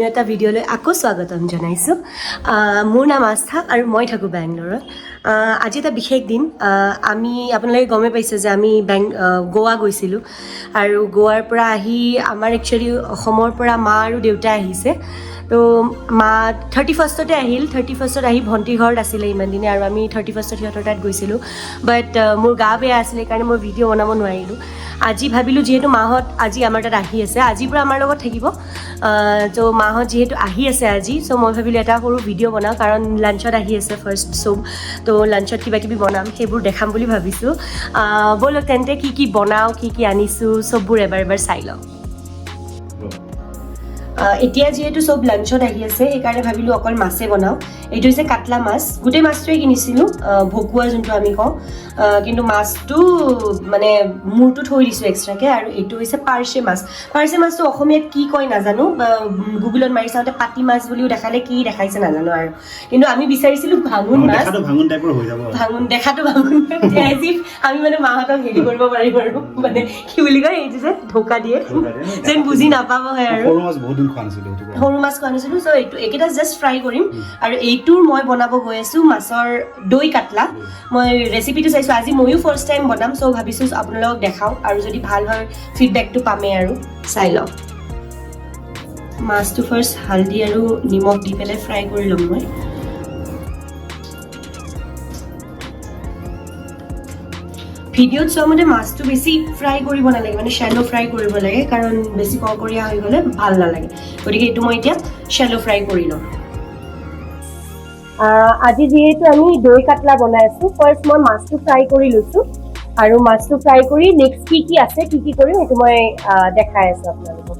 অন্য এটা ভিডিঅ'লৈ আকৌ স্বাগতম জনাইছোঁ। মোৰ নাম আস্থা আৰু মই থাকোঁ বেংগলোৰত। আজি এটা বিশেষ দিন। আমি আপোনালোকে গমেই পাইছে যে আমি গোৱা গৈছিলোঁ আৰু গোৱাৰ পৰা আহি আমাৰ একচুৱেলি অসমৰ পৰা মা আৰু দেউতা আহিছে। তো মা 31ষ্টতে আহিল। 31ষ্টত আহি ভণ্টিৰ ঘৰত আছিলে ইমান দিনে আৰু আমি 31ষ্টত সিহঁতৰ তাত গৈছিলোঁ। বাট মোৰ গা বেয়া আছিলে সেইকাৰণে মই ভিডিঅ' বনাব নোৱাৰিলোঁ। আজি ভাবিলোঁ যিহেতু মাহঁত আজি আমাৰ তাত আহি আছে, আজিৰ পৰা আমাৰ লগত থাকিব। তো মাহঁত যিহেতু আহি আছে আজি, চ' মই ভাবিলোঁ এটা সৰু ভিডিঅ' বনাওঁ, কাৰণ লাঞ্চত আহি আছে ফাৰ্ষ্ট চ'। তো লাঞ্চত কিবা কিবি বনাম, সেইবোৰ দেখাম বুলি ভাবিছোঁ। ব'লক তেন্তে কি বনাওঁ, কি আনিছোঁ, চববোৰ এবাৰ চাই লওঁ। এতিয়া যিহেতু চব লাঞ্চত আহি আছে সেইকাৰণে ভাবিলোঁ অকল মাছে বনাওঁ। এইটো হৈছে কাটলা মাছ, গোটেই মাছটোৱে কিনিছিলোঁ, ভকুৱা যোনটো আমি কওঁ। কিন্তু মাছটো মানে মূৰটো থৈ দিছোঁ এক্সট্ৰাকৈ। আৰু এইটো হৈছে পাৰ্চে মাছ। পাৰ্চে মাছটো অসমীয়াত কি কয় নাজানো, গুগলত মাৰি চাওঁতে পাতি মাছ বুলিও দেখালে, কি দেখাইছে নাজানো আৰু। কিন্তু আমি বিচাৰিছিলোঁ ভাঙোন মাছ। ভাঙোন টাইপৰ হৈ যাব, দেখাটো ভাঙোন আমি মানে মাহঁতক হেৰি কৰিব পাৰিম আৰু, মানে কি বুলি কয় এইটো যে ঢোকা দিয়ে যেন বুজি নাপাব হয় আৰু। সৰু মাছ খোৱা নাছিলোঁ। চ' এইটো এইকেইটা জাষ্ট ফ্ৰাই কৰিম। আৰু এইটোৰ মই বনাব গৈ আছোঁ মাছৰ দৈ কাটলা। মই ৰেচিপিটো চাইছোঁ, আজি ময়ো ফাৰ্ষ্ট টাইম বনাম। চ' ভাবিছোঁ আপোনালোকক দেখাওঁ আৰু যদি ভাল হয় ফিডবেকটো পামেই আৰু। চাই লওঁ। মাছটো ফাৰ্ষ্ট হালধি আৰু নিমখ দি পেলাই ফ্ৰাই কৰি ল'ম মই। ভিডিঅ'ত চোৱা মতে মাছটো বেছি ফ্ৰাই কৰিব নালাগে, মানে শ্বেলো ফ্ৰাই কৰিব লাগে, কাৰণ বেছি কৰকৰীয়া হৈ গ'লে ভাল নালাগে। গতিকে এইটো মই এতিয়া শ্বেলো ফ্ৰাই কৰি ল'ম। আজি যিহেতু আমি দৈ কাটলা বনাই আছোঁ, ফাৰ্ষ্ট মই মাছটো ফ্ৰাই কৰি লৈছোঁ। আৰু মাছটো ফ্ৰাই কৰি নেক্সট কি আছে, কি কৰিম সেইটো মই দেখাই আছোঁ আপোনালোকক।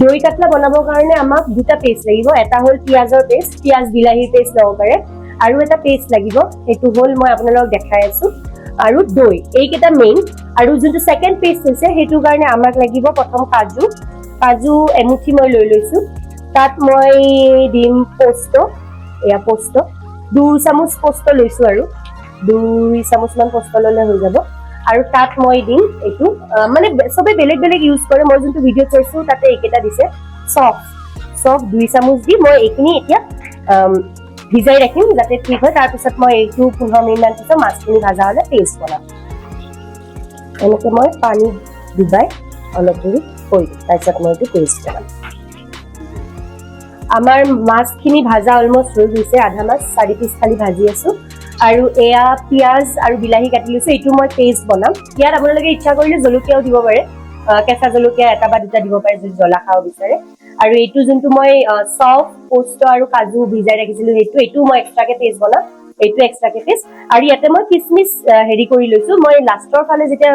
দৈ কাটলা বনাবৰ কাৰণে আমাক দুটা পেষ্ট লাগিব। এটা হ'ল পিঁয়াজৰ পেষ্ট, পিঁয়াজ বিলাহীৰ পেষ্ট ল'ব পাৰে। আৰু এটা পেষ্ট লাগিব, সেইটো হ'ল মই আপোনালোকক দেখাই আছোঁ, আৰু দৈ। এইকেইটা মেইন। আৰু যোনটো ছেকেণ্ড পেষ্ট হৈছে সেইটোৰ কাৰণে আমাক লাগিব প্ৰথম কাজু এমুঠি মই লৈ লৈছোঁ। তাত মই দিম পোস্ত, এয়া পোস্ত 2 চামুচ পোস্ত লৈছোঁ, আৰু 2 চামুচমান পোস্ত ল'লে হৈ যাব। আৰু তাত মই দিম এইটো, মানে চবে বেলেগ বেলেগ ইউজ কৰে, মই যোনটো ভিডিঅ'ত চাইছোঁ তাতে এইকেইটা দিছে। চফ 2 চামুচ দি মই এইখিনি এতিয়া ভিজাই ৰাখিম যাতে ঠিক হয়। তাৰপিছত মই এইটো 15 মিনিটমান পিছত মাছখিনি ভাজা হ'লে পেষ্ট বনাম। এনেকৈ মই পানী ডুবাই অলপ দেৰি থৈ দিম, তাৰপিছত মই এইটো পেষ্ট বনাম। আমাৰ মাছখিনি ভাজা অলমষ্ট হৈ গৈছে, আধা মাছ 4 পিচ খালি ভাজি আছোঁ। আৰু এয়া পিঁয়াজ আৰু বিলাহী কাটি লৈছোঁ, এইটো মই পেষ্ট বনাম। ইয়াত আপোনালোকে ইচ্ছা কৰিলে জলকীয়াও দিব পাৰে, কেঁচা জলকীয়া 1 বা 2 দিব পাৰে যদি জ্বলা খাব বিচাৰে। আৰু এইটো যোনটো মই চফ, পোস্ত আৰু কাজু ভিজাই ৰাখিছিলোঁ এইটো মই এক্সট্ৰাকে পেষ্ট বনাম। এইটো এক্সট্ৰাকে পেষ্ট। আৰু ইয়াতে মই কিচমিচ হেৰি কৰি লৈছোঁ। মই লাষ্টৰ ফালে যেতিয়া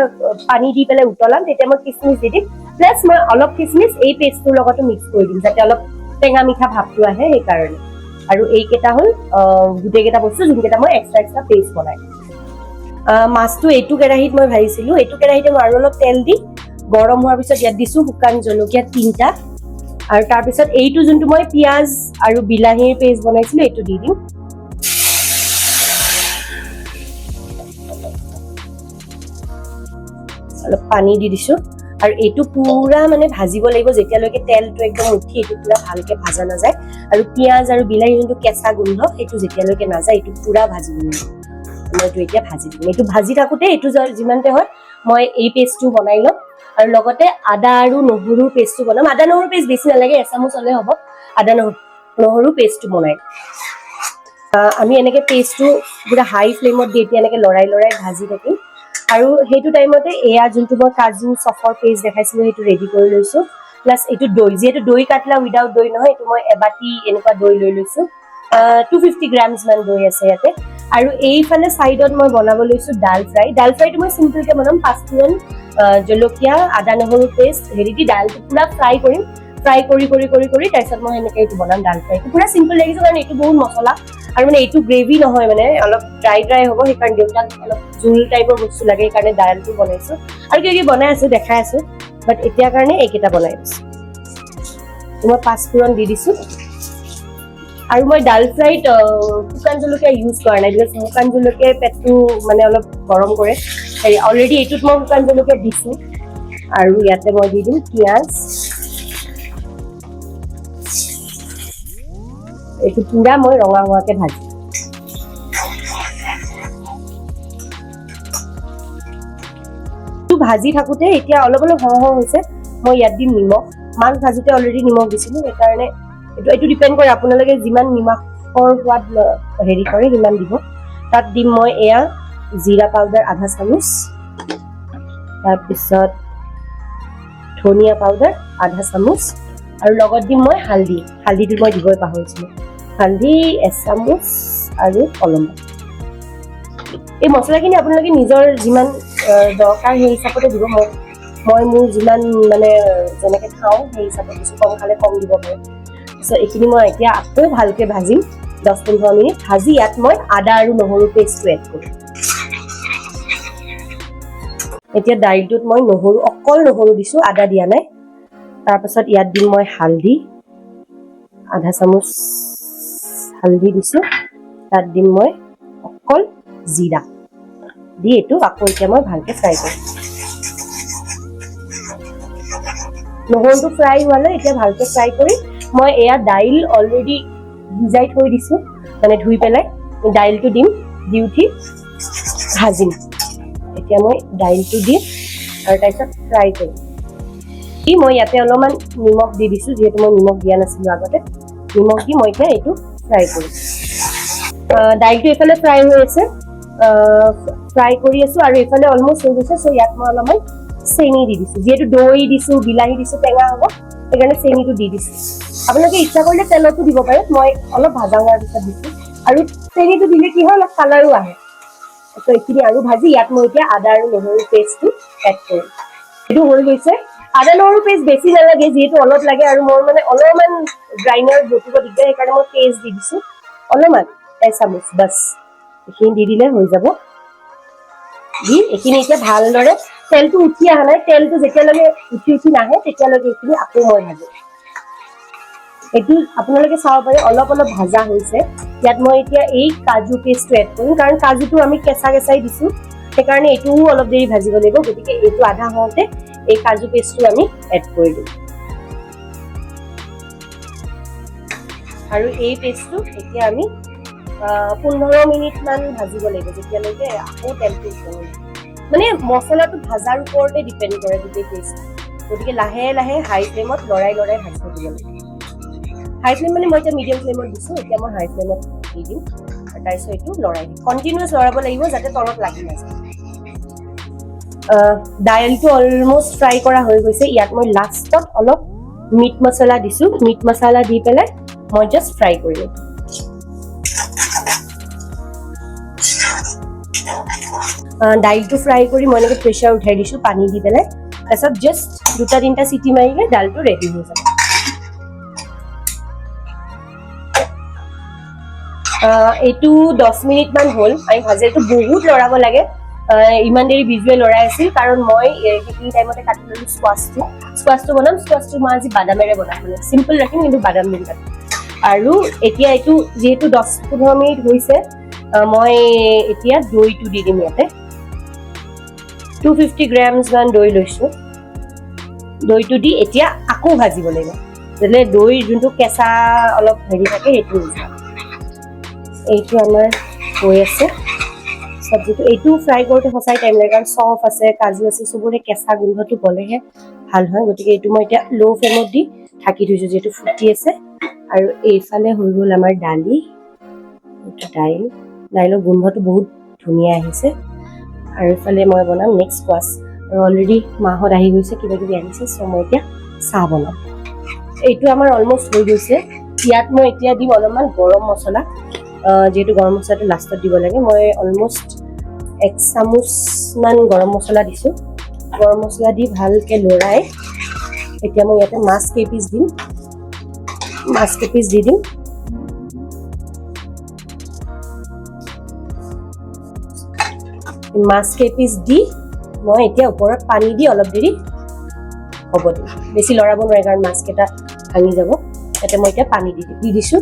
পানী দি পেলাই উতলাম তেতিয়া মই কিচমিচ দি দিম। প্লাছ মই অলপ কিচমিচ এই পেষ্টটোৰ লগতো মিক্স কৰি দিম, যাতে অলপ টেঙা মিঠা ভাৱটো আহে সেইকাৰণে। আৰু এইকেইটা হ'ল গোটেইকেইটা বস্তু যোনকেইটা মই এক্সট্ৰা পেষ্ট বনাই। মাছটো এইটো কেৰাহীত মই ভাজিছিলোঁ, এইটো কেৰাহীতে মই আৰু অলপ তেল দি গৰম হোৱাৰ পিছত ইয়াত দিছোঁ শুকান জলকীয়া 3টা। আৰু তাৰপিছত এইটো যোনটো মই পিঁয়াজ আৰু বিলাহীৰ পেষ্ট বনাইছিলোঁ এইটো দি দিম। অলপ পানী দি দিছোঁ। আৰু এইটো পুৰা মানে ভাজিব লাগিব যেতিয়ালৈকে তেলটো একদম উঠি এইটো পুৰা ভালকে ভাজা নাযায়। আৰু পিঁয়াজ আৰু বিলাহী যোনটো কেঁচা গোন্ধ সেইটো যেতিয়ালৈকে নাযায় এইটো পুৰা ভাজিব লাগিব। মই এইটো এতিয়া ভাজি দিম। এইটো ভাজি থাকোঁতে এইটো যিমানতে হয় মই এই পেষ্টটো বনাই ল'ম। আৰু লগতে আদা আৰু নহৰুৰ পেষ্টটো বনাম। আদা নহৰু পেষ্ট বেছি নালাগে, 1 চামুচ হ'লে হ'ব। আদা নহৰু পেষ্টটো বনাই আমি এনেকে পেষ্টটো পুৰা হাই ফ্লেমত দি এতিয়া এনেকে লৰাই ভাজি থাকিম। আৰু সেইটো টাইমতে এয়া যোনটো মই কাজু চফৰ পেষ্ট দেখাইছিলোঁ সেইটো ৰেডি কৰি লৈছোঁ। প্লাছ এইটো দৈ, যিহেতু দৈ কাটলা উইদাউট দৈ নহয়, এইটো মই এবাটি এনেকুৱা দৈ লৈ লৈছোঁ। 250 গ্ৰামছ মান দৈ আছে ইয়াতে। আৰু এইফালে চাইডত মই বনাব লৈছোঁ ডাল ফ্ৰাই। ডাল ফ্ৰাইটো মই চিম্পলকে বনাম। 5 ফুৰণ, জলকীয়া, আদা নহৰু পেষ্ট হেৰি দি ডালটো পুৰা ফ্ৰাই কৰিম। ফ্ৰাই কৰি তাৰপিছত মই এনেকে এইটো বনাম ডাল ফ্ৰাইটো। পুৰা চিম্পল লাগিছে কাৰণ এইটো বহুত মছলা, আৰু মানে এইটো গ্ৰেভি নহয়, মানে অলপ ড্ৰাই হ'ব। সেইকাৰণে দেউতাক অলপ জোল টাইপৰ বস্তু লাগে, সেইকাৰণে দাইলটো বনাইছোঁ। আৰু কি বনাই আছোঁ দেখাই আছোঁ, বাট এতিয়াৰ কাৰণে এইকেইটা বনাই আছোঁ। মই 5 ফুৰণ দি দিছোঁ। আৰু মই ডাল ফ্ৰাইত শুকান জলকীয়া ইউজ কৰা নাই, বিকজ শুকান জলকীয়াই পেটটো মানে অলপ গৰম কৰে। অলৰেডি এইটোত মই শুকান জলকীয়া দিছোঁ। আৰু ইয়াতে মই দি দিম পিঁয়াজ, এইটো পুৰা মই ৰঙা হোৱাকে ভাজি ভাজি থাকোঁতে এতিয়া অলপ অলপ হওঁ হওঁ হৈছে মই ইয়াত দিম নিমখ মাছ ভাজোতে অলৰেডি নিমখ দিছিলোঁ সেইকাৰণে এইটো ডিপেণ্ড কৰে আপোনালোকে যিমান নিমখৰ সোৱাদ হেৰি কৰে সিমান দিব তাত দিম মই এয়া জিৰা পাউডাৰ আধা চামুচ তাৰপিছত ধনিয়া পাউডাৰ আধা চামুচ আৰু লগত দিম মই হালধিটো মই দিবই পাহৰিছিলোঁ হালধি এচামুচ আৰু অলপমান এই মছলাখিনি আপোনালোকে নিজৰ যিমান দৰকাৰ সেই হিচাপতে দিব মই মোৰ যিমান মানে যেনেকৈ খাওঁ সেই হিচাপত কিছু কম খালে কম দিব পাৰে চ' এইখিনি মই এতিয়া আকৌ ভালকৈ ভাজিম 10-15 মিনিট ভাজি ইয়াত মই আদা আৰু নহৰু পেষ্টটো এড কৰিম এতিয়া দাইলটোত মই অকল নহৰু দিছোঁ আদা দিয়া নাই তাৰপাছত ইয়াত দিম মই হালধি আধা চামুচ হালধি দিছোঁ তাত দিম মই অকল জিৰা দি এইটো আকৌ এতিয়া মই ভালকৈ ফ্ৰাই কৰিম নহৰুটো ফ্ৰাই হোৱালে এতিয়া ভালকৈ ফ্ৰাই কৰি মই এয়া দাইল অলৰেডি ভিজাই থৈ দিছোঁ মানে ধুই পেলাই দাইলটো দিম দি উঠি ভাজিম এতিয়া মই দাইলটো দিম আৰু তাৰপিছত ফ্ৰাই কৰিম মই ইয়াতে অলপমান নিমখ দি দিছোঁ যিহেতু মই নিমখ দিয়া নাছিলোঁ আগতে নিমখ দি মই এতিয়া এইটো ফ্ৰাই কৰিম দাইলটো এইফালে ফ্ৰাই হৈ আছে ফ্ৰাই কৰি আছোঁ আৰু এইফালে অলমষ্ট হৈ গৈছে চ' ইয়াত মই অলপমান চেনি দি দিছোঁ যিহেতু দৈ দিছোঁ বিলাহী দিছোঁ টেঙা হ'ব সেইকাৰণে চেনিটো দি দিছোঁ আপোনালোকে ইচ্ছা কৰিলে তেলতো দিব পাৰে মই অলপ ভাজা হোৱাৰ পিছত দিছোঁ আৰু চেনিটো দিলে কি হয় অলপ কালাৰো আহে চ' এইখিনি আৰু ভাজি ইয়াত মই এতিয়া আদা আৰু নহৰু পেষ্টটো এড কৰিম এইটো হৈ গৈছে আদা নহৰু পেষ্ট বেছি নালাগে যিহেতু অলপ লাগে আৰু মোৰ মানে অলপমান গ্ৰাইণ্ডাৰত বটিব দিগদাৰ সেইকাৰণে মই পেষ্ট দি দিছোঁ অলপমান এচামুচ বাছ এইখিনি দি দিলে হৈ যাব দি এইখিনি এতিয়া ভালদৰে তেলটো উঠি অহা নাই তেলটো যেতিয়ালৈকে উঠি নাহে তেতিয়ালৈকে এইখিনি আকৌ মই ভাজিম এইটো আপোনালোকে চাব পাৰে অলপ অলপ ভাজা হৈছে ইয়াত মই এতিয়া এই কাজু পেষ্টটো এড কৰিম কাৰণ কাজুটো আমি কেঁচাই দিছোঁ সেইকাৰণে এইটোও অলপ দেৰি ভাজিব লাগিব গতিকে এইটো আধা হওঁতে এই কাজু পেষ্টটো আমি এড কৰি দিম আৰু এই পেষ্টটো এতিয়া আমি 15 মিনিটমান ভাজিব লাগিব যেতিয়ালৈকে আকৌ তেলটো উঠে মানে মছলাটো ভাজাৰ ওপৰতে ডিপেণ্ড কৰে গোটেই পেষ্ট গতিকে লাহে লাহে হাই ফ্লেমত লৰাই ভাজিব দিব লাগিব হাই ফ্লেম মানে মই এতিয়া মিডিয়াম ফ্লেমত দিছোঁ এতিয়া মই হাই ফ্লেমত দি দিম আৰু তাৰপিছত এইটো লৰাই দিম কণ্টিনিউৱাছ লৰাব লাগিব যাতে তলত লাগি নাযায় দাইলটো অলমষ্ট ফ্ৰাই কৰা হৈ গৈছে ইয়াত মই লাষ্টত অলপ মিট মছলা দিছোঁ মিট মছলা দি পেলাই মই জাষ্ট ফ্ৰাই কৰিলোঁ দাইলটো ফ্ৰাই কৰি মই এনেকৈ প্ৰেছাৰ উঠাই দিছোঁ পানী দি পেলাই তাৰপিছত জাষ্ট 2-3টা চিটি মাৰিলে দালটো ৰেডি হৈ যাব এইটো 10 মিনিটমান হ'ল আমি ভাজি এইটো বহুত লৰাব লাগে ইমান দেৰি বিজুৱে লৰাই আছিল কাৰণ মই সেইখিনি টাইমতে কাটি ল'লোঁ স্কোৱাচটো বনাম স্কোৱাচটো মই আজি বাদামেৰে বনাম মানে চিম্পল ৰাখিম কিন্তু বাদাম দিম তাত আৰু এতিয়া এইটো যিহেতু 10-15 মিনিট হৈছে মই এতিয়া দৈটো দি দিম ইয়াতে 250 গ্ৰামছ মান দৈ লৈছোঁ দৈটো দি এতিয়া আকৌ ভাজিব লাগিব যেনে দৈৰ যোনটো কেঁচা অলপ হেৰি থাকে সেইটো এইটো আমাৰ হৈ আছে চব্জিটো এইটো ফ্ৰাই কৰোঁতে সঁচাই টাইম লাগে কাৰণ চফ আছে কাজু আছে চবৰে কেঁচা গোন্ধটো গ'লেহে ভাল হয় গতিকে এইটো মই এতিয়া ল' ফ্লেমত দি ঢাকি থৈছোঁ যিহেতু ফুটি আছে আৰু এইফালে হৈ গ'ল আমাৰ দাইলৰ গোন্ধটো বহুত ধুনীয়া আহিছে আৰু এইফালে মই বনাম নেক্সট স্কোৱাচ আৰু অলৰেডি মাহঁত আহি গৈছে কিবা কিবি আনিছে চ' মই এতিয়া চাহ বনাম এইটো আমাৰ অলমষ্ট হৈ গৈছে ইয়াত মই এতিয়া দিম অলপমান গৰম মছলা যিহেতু গৰম মছলাটো লাষ্টত দিব লাগে মই অলমষ্ট 1 চামুচমান গৰম মছলা দিছোঁ গৰম মছলা দি ভালকৈ লৰাই এতিয়া মই ইয়াতে মাছ কেইপিচ দি দিম মাছ কেইপিচ দি মই এতিয়া ওপৰত পানী দি অলপ দেৰি হ'ব দিম বেছি লৰাব নোৱাৰে কাৰণ মাছকেইটা ভাঙি যাব ইয়াতে মই এতিয়া পানী দি দিছোঁ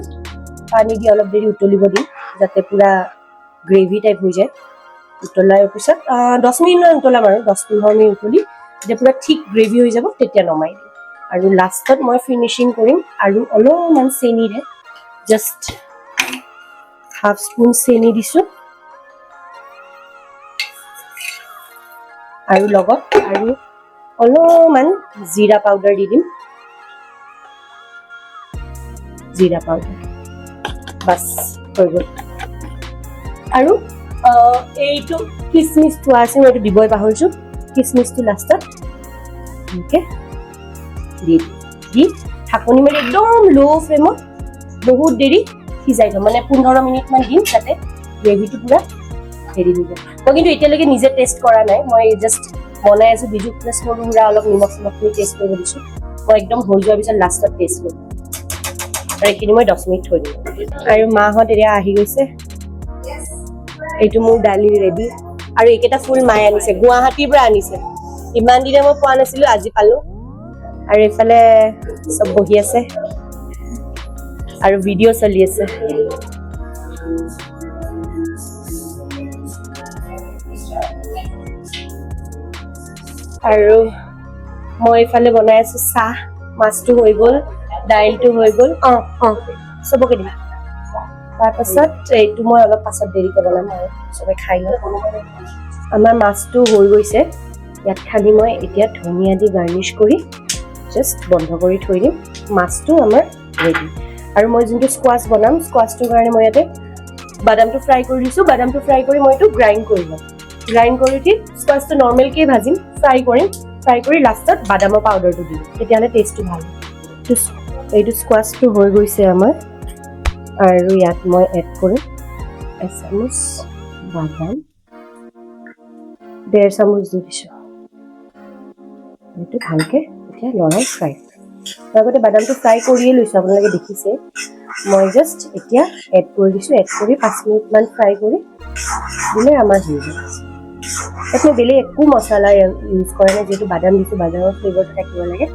পানী দি অলপ দেৰি উতলিব দিম যাতে পুৰা গ্ৰেভি টাইপ হৈ যায় উতলাৰ পিছত 10 মিনিটমান উতলাম আৰু 10-15 মিনিট উতলি যেতিয়া পুৰা ঠিক গ্ৰেভি হৈ যাব তেতিয়া নমাই দিম আৰু লাষ্টত মই ফিনিচিং কৰিম আৰু অলপমান চেনিৰে জাষ্ট হাফ স্পুন চেনি দিছোঁ আৰু লগত আৰু অলপমান জিৰা পাউডাৰ দি দিম জিৰা পাউডাৰ বাছ হৈ গ'ল আৰু এইটো কিচমিচটো আছে মই এইটো দিবই পাহৰিছোঁ কিচমিচটো লাষ্টত এনেকৈ দি ঢাকনি মাৰি একদম ল' ফ্লেমত বহুত দেৰি সিজাই থ'ম মানে 15 মিনিটমান দিম যাতে গ্ৰেভিটো পুৰা হেৰি হৈ যায় মই কিন্তু এতিয়ালৈকে নিজে টেষ্ট কৰা নাই মই জাষ্ট বনাই আছোঁ বিজু প্লাছ সৰু সুৰা অলপ নিমখ চিমখখিনি টেষ্ট কৰিব দিছোঁ মই একদম হৈ যোৱাৰ পিছত লাষ্টত টেষ্ট কৰিম আৰু এইখিনি মই 10 মিনিট থৈ দিম আৰু মাহঁত এতিয়া আহি গৈছে এইটো মোৰ দালি ৰেডি আৰু এইকেইটা ফুল মায়ে আনিছে গুৱাহাটীৰ পৰা আনিছে ইমান দিনে মই পোৱা নাছিলোঁ আজি পালোঁ আৰু এইফালে চব বহি আছে আৰু ভিডিঅ' চলি আছে আৰু মই এইফালে বনাই আছোঁ চাহ মাছটো হৈ গ'ল দাইলটো হৈ গ'ল চবকে দিম তাৰপাছত এইটো মই অলপ পাছত দেৰিকৈ বনাম আৰু চবে খাই লওঁ আমাৰ মাছটো হৈ গৈছে ইয়াত খালি মই এতিয়া ধনিয়া দি গাৰ্নিছ কৰি জাষ্ট বন্ধ কৰি থৈ দিম মাছটো আমাৰ ৰেডি আৰু মই যোনটো স্কোৱাছ বনাম স্কোৱাছটোৰ কাৰণে মই ইয়াতে বাদামটো ফ্ৰাই কৰি দিছোঁ বাদামটো ফ্ৰাই কৰি মই এইটো গ্ৰাইণ্ড কৰি ল'ম গ্ৰাইণ্ড কৰি উঠি স্কোৱাছটো নৰ্মেলকৈ ভাজিম ফ্ৰাই কৰি লাষ্টত বাদামৰ পাউডাৰটো দিম তেতিয়াহ'লে টেষ্টটো ভাল এইটো স্কোৱাছটো হৈ গৈছে আমাৰ আৰু ইয়াত মই এড কৰিম এচামুচ বাদাম 1.5 চামুচ দি দিছোঁ এইটো ভালকৈ এতিয়া লৰাই ফ্ৰাই আগতে বাদামটো ফ্ৰাই কৰিয়ে লৈছোঁ আপোনালোকে দেখিছে মই জাষ্ট এতিয়া এড কৰি দিছোঁ এড কৰি 5 মিনিটমান ফ্ৰাই কৰি দিলে আমাৰ হৈ যাব ইয়াত মই বেলেগ একো মছলা ইউজ কৰা নাই যিহেতু বাদাম দিছোঁ বাদামৰ ফ্লেভাৰটো থাকিব লাগে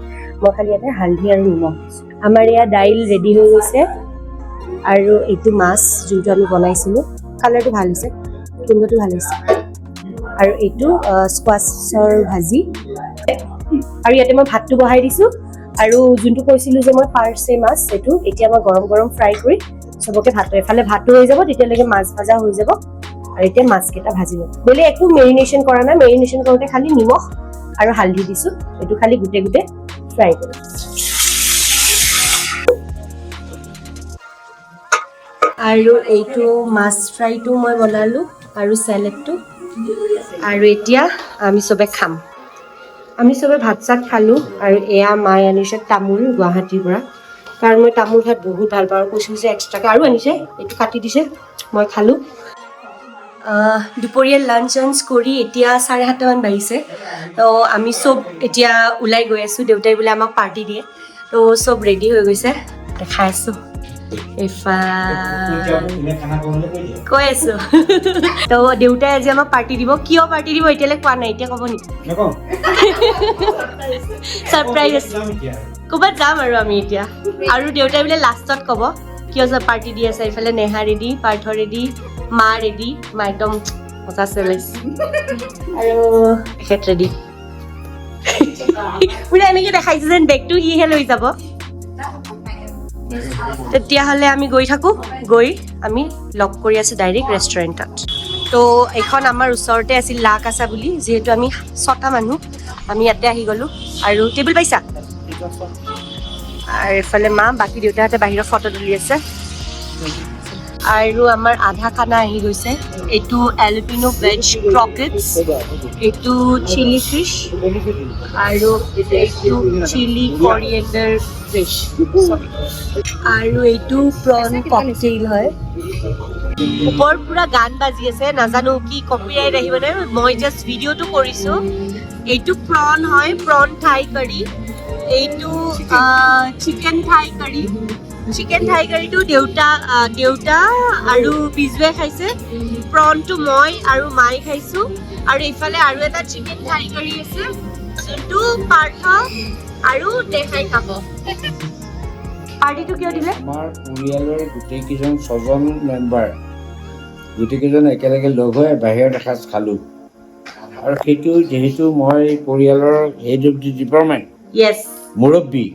মই খালি ইয়াতে হালধি আৰু নিমখ দিছোঁ আমাৰ ইয়াত দাইল ৰেডি হৈ গৈছে আৰু এইটো মাছ যোনটো আমি বনাইছিলোঁ কালাৰটো ভাল হৈছে গোন্ধটো ভাল হৈছে আৰু এইটো স্কোৱাছৰ ভাজি আৰু ইয়াতে মই ভাতটো বহাই দিছোঁ আৰু যোনটো কৈছিলোঁ যে মই পাৰ্চে মাছ সেইটো এতিয়া মই গৰম গৰম ফ্ৰাই কৰি চবকে ভাতটো এফালে ভাতো হৈ যাব তেতিয়ালৈকে মাছ ভাজা হৈ যাব আৰু এতিয়া মাছকেইটা ভাজি ল'ম বেলেগ একো মেৰিনেশ্যন কৰা নাই মেৰিনেশ্যন কৰোঁতে খালি নিমখ আৰু হালধি দিছোঁ এইটো খালি গোটেই ফ্ৰাই কৰিম আৰু এইটো মাছ ফ্ৰাইটো মই বনালোঁ আৰু চেলেডটো আৰু এতিয়া আমি চবে খাম আমি চবে ভাত চাত খালোঁ আৰু এয়া মায়ে আনিছে তামোল গুৱাহাটীৰ পৰা কাৰণ মই তামোল খাই বহুত ভাল পাওঁ আৰু কৈছোঁ যে এক্সট্ৰাকৈ আৰু আনিছে এইটো কাটি দিছে মই খালোঁ দুপৰীয়া লাঞ্চ কৰি এতিয়া 7:30মান বাজিছে তো আমি চব এতিয়া ওলাই গৈ আছোঁ দেউতাই বোলে আমাক পাৰ্টি দিয়ে তো চব ৰেডি হৈ গৈছে দেখাই আছোঁ কৈ আছোঁ তো দেউতাই আজি আমাক পাৰ্টি দিব কিয় পাৰ্টি দিব এতিয়ালৈ কোৱা নাই এতিয়া ক'ব নেকি ছাৰপ্ৰাইজ ক'ৰবাত যাম আৰু আমি এতিয়া আৰু দেউতাই বোলে লাষ্টত ক'ব কিয় পাৰ্টি দি আছে এইফালে নেহা ৰেডি পাৰ্থ ৰেডি মা ৰেডি মা একদম মজা চলাইছে আৰু এখেত ৰেডি বোলে এনেকৈ দেখাইছে যেন বেগটো সিহে লৈ যাব তেতিয়াহ'লে আমি গৈ থাকোঁ গৈ আমি লগ কৰি আছোঁ ডাইৰেক্ট ৰেষ্টুৰেণ্টত তো এইখন আমাৰ ওচৰতে আছিল লা কাছা বুলি যিহেতু আমি 6টা মানুহ আমি ইয়াতে আহি গ'লোঁ আৰু টেবুল পাইছা আৰু এইফালে মা বাকী দেউতাহঁতে বাহিৰত ফটো তুলি আছে আৰু আমাৰ আধা খানা আহি গৈছে এইটো এলপিনো ভেজ ক্ৰকেটছ এইটো চিলি ফিছ আৰু এইটো চিলি কৰিয়েণ্ডাৰ ফিছ আৰু এইটো প্ৰন ককটেইল হয় ওপৰত পুৰা গান বাজি আছে নাজানো কি কপিৰাইট আহিবনে মই জাষ্ট ভিডিঅ'টো কৰিছোঁ এইটো প্ৰন হয় প্ৰন থাই কাৰী এইটো চিকেন থাই কাৰীটো দেউতা আৰু বিজুৱে খাইছে প্ৰনটো মই আৰু মায়ে খাইছোঁ আৰু এইফালে আৰু এটা চিকেন থাই কাৰী আছে যোনটো পাৰ্থ আৰু দেখাই খাব পাৰ্টিটো কিয় দিলে আমাৰ পৰিয়ালৰ গোটেইকেইজন 6জন মেম্বাৰ গোটেইকেইজন একেলগে লগ হৈ বাহিৰত এসাঁজ খালোঁ আৰু সেইটো যিহেতু মই পৰিয়ালৰ হেড অফ দি ডিপাৰ্টমেণ্ট মুৰব্বী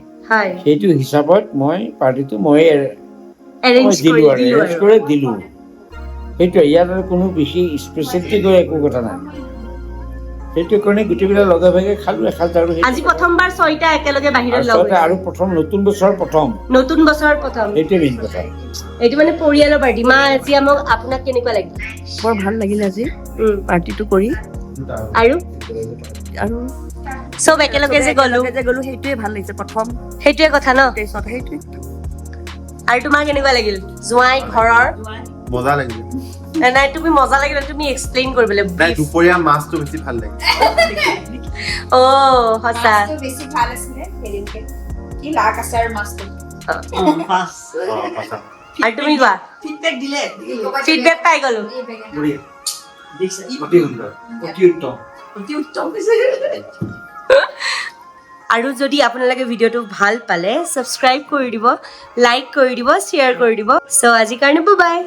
সেইটো হিচাপত মই পাৰ্টিটো ময়ে এৰেঞ্জ কৰি দিলোঁ আৰু এৰেঞ্জ কৰি দিলোঁ সেইটোৱে ইয়াত আৰু কোনো বেছি স্পেচিয়েলিটি কৰি একো কথা নাই সেইটো কাৰণে গোটেইবিলাক লগে ভাগে খালোঁ এসাঁজ আৰু আজি প্ৰথমবাৰ 6টা একেলগে বাহিৰত লগ আচলতে আৰু প্ৰথম নতুন বছৰ প্ৰথম সেইটোৱে মেইন কথা এইটো মানে পৰিয়ালৰ পাৰ্টি মা আজি আপোনাক কেনেকুৱা লাগিল বৰ ভাল লাগিল আজি পাৰ্টিটো কৰি আৰু আৰু চব একেলগে যে গ'লো সেইটোৱে ভাল লাগিছে প্ৰথম সেইটোৱে কথা ন সেইটোৱে আৰু তোমাৰ কেনেকুৱা লাগিল জোঁৱাই ঘৰৰ মজা লাগিল নাই তুমি মজা লাগিল তুমি এক্সপ্লেইন কৰিব লাগিব নাই দুপৰীয়া মাছটো বেছি ভাল লাগিল সঁচা বেছি ভাল আছিলে হেৰিকে কি লাক আছে আৰু মাছটো আৰু তুমি কোৱা ফিডবেক পাই গলো আৰু যদি আপোনালোকে ভিডিঅ'টো ভাল পালে ছাবস্ক্ৰাইব কৰি দিব লাইক কৰি দিব শ্বেয়াৰ কৰি দিব চ' আজিৰ কাৰণে বাই